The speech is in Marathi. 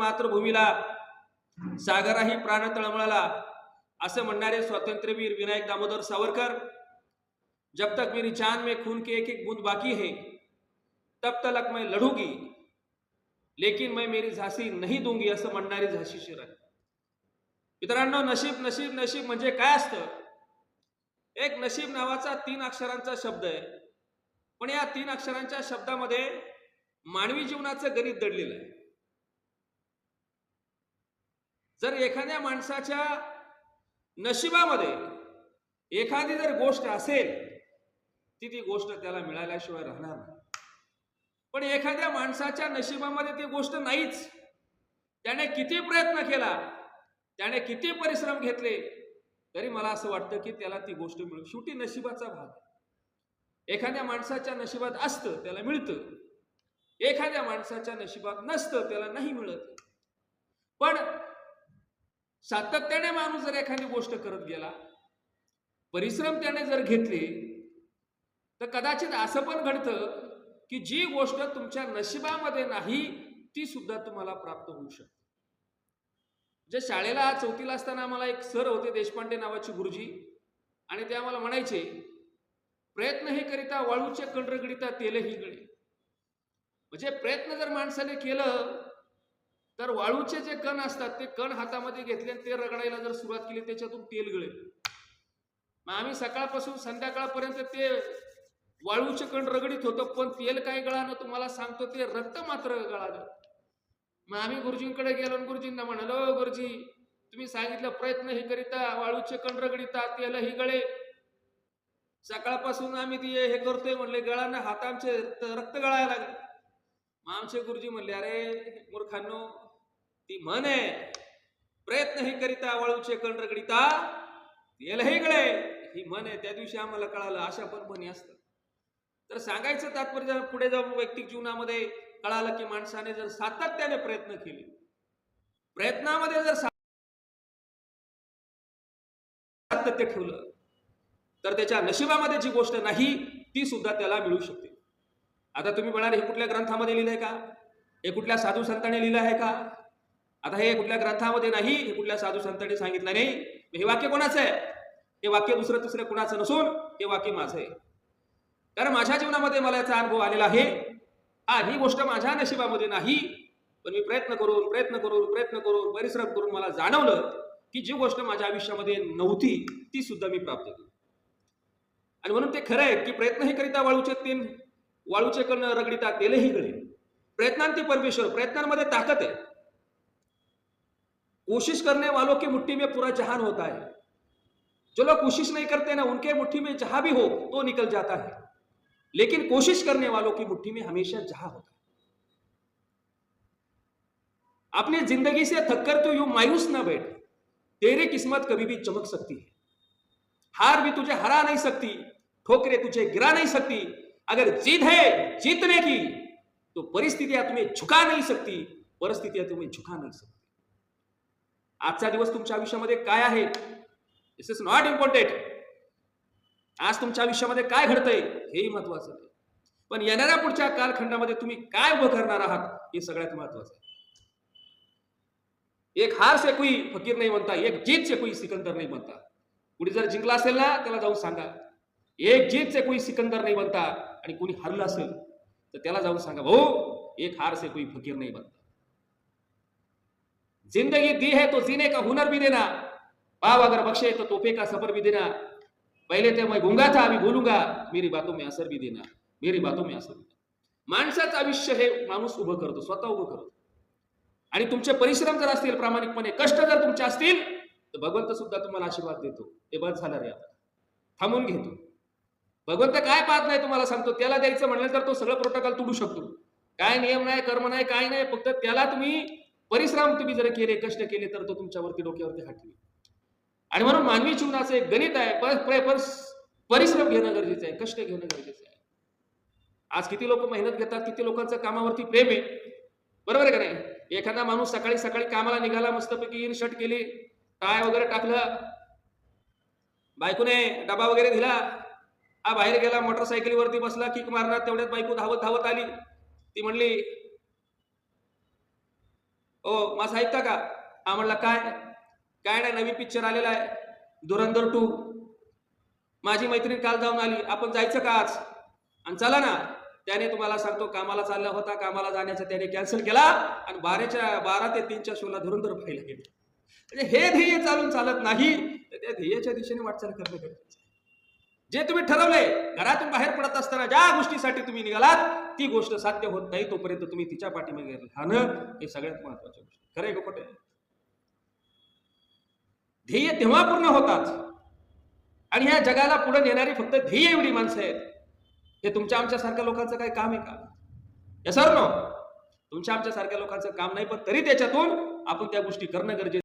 मातृभूमीला सागराही प्राण तळमळाला असं म्हणणारे स्वातंत्र्यवीर विनायक दामोदर सावरकर, जब तक मेरी जान में खून की एक एक बूंद बाकी है तब तक मैं लढूंगी लेकिन मैं मेरी झांसी नहीं दूंगी असं म्हणणारी झाशी शिर आहे. मित्रांनो, नशीब नशीब नशीब म्हणजे काय असतं? एक नशीब नावाचा 3 अक्षरांचा शब्द आहे, पण या 3 अक्षरांच्या शब्दामध्ये मानवी जीवनाचं गणित दडलेलं आहे. जर एखाद्या माणसाच्या नशिबामध्ये एखादी जर गोष्ट असेल ती गोष्ट त्याला मिळाल्याशिवाय राहणार नाही. पण एखाद्या माणसाच्या नशिबामध्ये ती गोष्ट नाहीच. त्याने किती प्रयत्न केला, त्याने किती परिश्रम घेतले, तरी मला असं वाटतं की त्याला ती गोष्ट मिळू. शेवटी नशिबाचा भाग. एखाद्या माणसाच्या नशिबात असतं त्याला मिळतं, एखाद्या माणसाच्या नशिबात नसतं त्याला नाही मिळत. पण सातत्याने माणूस जर एखादी गोष्ट करत गेला, परिश्रम त्याने जर घेतले, तर कदाचित असं पण घडतं की जी गोष्ट तुमच्या नशिबामध्ये नाही ती सुद्धा तुम्हाला प्राप्त होऊ शकते. जे शाळेला 4थीला असताना आम्हाला एक सर होते, देशपांडे नावाचे गुरुजी, आणि ते आम्हाला म्हणायचे, प्रयत्नही करिता वाळूचे कण रगडिता तेलही गळे. म्हणजे प्रयत्न जर माणसाने केलं तर वाळूचे जे कण असतात ते कण हातामध्ये घेतले आणि ते रगडायला जर सुरुवात केली त्याच्यातून तेल गळे. मग आम्ही सकाळपासून संध्याकाळपर्यंत ते वाळूचे कण रगडीत होतं, पण तेल काय गळानं तुम्हाला सांगतो, ते रक्त मात्र गळालं. मग आम्ही गुरुजींकडे गेलो आणि गुरुजींना म्हणालो, गुरुजी तुम्ही सांगितलं प्रयत्न ही करिता वाळूचे कण रगडीता तेल ही गळे. सकाळपासून आम्ही ती हे करतोय म्हणले, गळानं हात आमचे रक्त गळायला लागले. मग आमचे गुरुजी म्हणले, अरे मूर्खांनो, ती म्हण आहे, प्रयत्न ही करिता वाळूचे कण रगडीता तेल ही गळे, ही म्हण आहे. त्या दिवशी आम्हाला कळालं अशा पण म्हणी असतात. तर सांगायचं तात्पर्य, पुढे जाऊन वैयक्तिक जीवनामध्ये कळालं की माणसाने जर सातत्याने प्रयत्न केले, प्रयत्नामध्ये जर सातत्य ठेवलं, तर त्याच्या नशिबामध्ये जी गोष्ट नाही ती सुद्धा त्याला मिळू शकते. आता तुम्ही म्हणाल, हे कुठल्या ग्रंथामध्ये लिहिलंय का? हे कुठल्या साधू संतांनी लिहिलं आहे का? आता हे कुठल्या ग्रंथामध्ये नाही, हे कुठल्या साधू संतांनी सांगितलं नाही. हे वाक्य कोणाचं आहे? हे वाक्य दुसरं तिसरं कुणाचं नसून हे वाक्य माझं आहे. कारण माझ्या जीवनामध्ये मला याचा अनुभव आलेला आहे. ही गोष्ट माझ्या नशिबामध्ये नाही, पण मी प्रयत्न करून परिश्रम करून मला जाणवलं की जी गोष्ट माझ्या आयुष्यामध्ये नव्हती ती सुद्धा मी प्राप्त केली. आणि म्हणून ते खरं आहे की प्रयत्नही करिता वाळूचे कण रगडिता तेलही गळे. प्रयत्नांती परमेश्वर, प्रयत्नांमध्ये ताकद आहे. कोशिश करने वालों की मुट्ठी में पूरा जहान होता है. जो लोग कोशिश नहीं करते ना, उनके मुट्ठी में जहां भी हो तो निकल जाता है, लेकिन कोशिश करने वालों की मुट्ठी में हमेशा जहां होता है. अपनी जिंदगी से थककर तो यूं मायूस ना बैठ, तेरी किस्मत कभी भी चमक सकती है. हार भी तुझे हरा नहीं सकती, ठोकरें तुझे गिरा नहीं सकती. अगर जीत है जीतने की, तो परिस्थितियां तुम्हें झुका नहीं सकती, परिस्थितियां तुम्हें झुका नहीं सकती. आजचा दिवस तुमच्या आयुष्यामध्ये काय आहे, दिस इज नॉट इम्पॉर्टंट. आज तुमच्या आयुष्यामध्ये काय घडतंय हेही महत्वाचं आहे, पण येणाऱ्या पुढच्या कालखंडामध्ये तुम्ही काय उभं करणार आहात हे सगळ्यात महत्वाचं आहे. एक हार से कोई फकीर नहीं बनता, एक जीत से कोई सिकंदर नहीं बनता. कुणी जर जिंकला असेल ना त्याला जाऊन सांगा, एक जीत से कोई सिकंदर नहीं बनता. आणि कुणी हरला असेल तर त्याला जाऊन सांगा, भाऊ एक हार से कोई फकीर नहीं बनता. जिंदगी दी है तो जीने का हुनर भी देना, पाव अगर बख्शे तो तोहफे का सफर भी देना. पहले तो मैं गूंगा था अभी बोलूंगा, मेरी बातों में असर भी देना, मेरी बातों में असर भी देना. माणसाचं आयुष्य हे माणूस उभं करतो, स्वतः उभं करतो. आणि तुमचे परिश्रम जर असतील, प्रामाणिकपणे कष्ट जर तुमचे असतील, तर भगवंत सुद्धा तुम्हाला आशीर्वाद देतो. हे बस झालं रे, आता थांबून घेतो. भगवंत काय पाहत नाही तुम्हाला सांगतो, त्याला द्यायचं म्हणलं तर तो सगळं प्रोटोकॉल तोडू शकतो. काय नियम नाही, कर्म नाही, काय नाही, फक्त त्याला तुम्ही परिश्रम तुम्ही जर केले, कष्ट केले, तर तो तुमच्यावरती डोक्यावरती हात ठेवेल. आणि म्हणून मानवी जीवनाचं एक गणित आहे, परिश्रम घेणं गरजेचं आहे, कष्ट घेणं गरजेचं आहे. आज किती लोक मेहनत घेतात, किती लोकांचं कामावरती प्रेम आहे, बरोबर आहे का नाही? एखादा माणूस सकाळी सकाळी कामाला निघाला, मस्तपैकी इन शर्ट केली, टाय वगैरे टाकलं, बायकोने डबा वगैरे दिला, बाहेर गेला, मोटरसायकलीवरती बसला, किक मारणार, तेवढ्यात बायको धावत धावत आली. ती म्हणली, ओ माझं ऐकता का? हा म्हणला काय काय नाही, नवीन पिक्चर आलेला आहे धुरंधर 2. माझी मैत्रीण काल जाऊन आली, आपण जायचं का आज? आणि चला ना. त्याने तुम्हाला सांगतो कामाला चालला होता, कामाला जाण्याचा त्याने कॅन्सल केला आणि 12 ते 3च्या शोला धुरंधर पाहायला गेले. म्हणजे हे ध्येय चालून चालत नाही, तर त्या ध्येयाच्या दिशेने वाटचाल करणं गरजेचं आहे. जे तुम्ही ठरवले, घरातून बाहेर पडत असताना ज्या गोष्टीसाठी तुम्ही निघालात ती गोष्ट साध्य होत नाही तोपर्यंत तुम्ही तिच्या पाठीमागे राहणं हे सगळ्यात महत्वाची गोष्ट. खरं आहे का खोटं आहे? ध्येय तेव्हा पूर्ण होतात आणि ह्या जगाला पुढे नेणारी फक्त ध्येय एवढी माणसं आहेत. हे तुमच्या आमच्या सारख्या लोकांचं काही काम आहे का? या सर नो, तुमच्या आमच्या सारख्या लोकांचं काम नाही, पण तरी त्याच्यातून आपण त्या गोष्टी करणं गरजेचं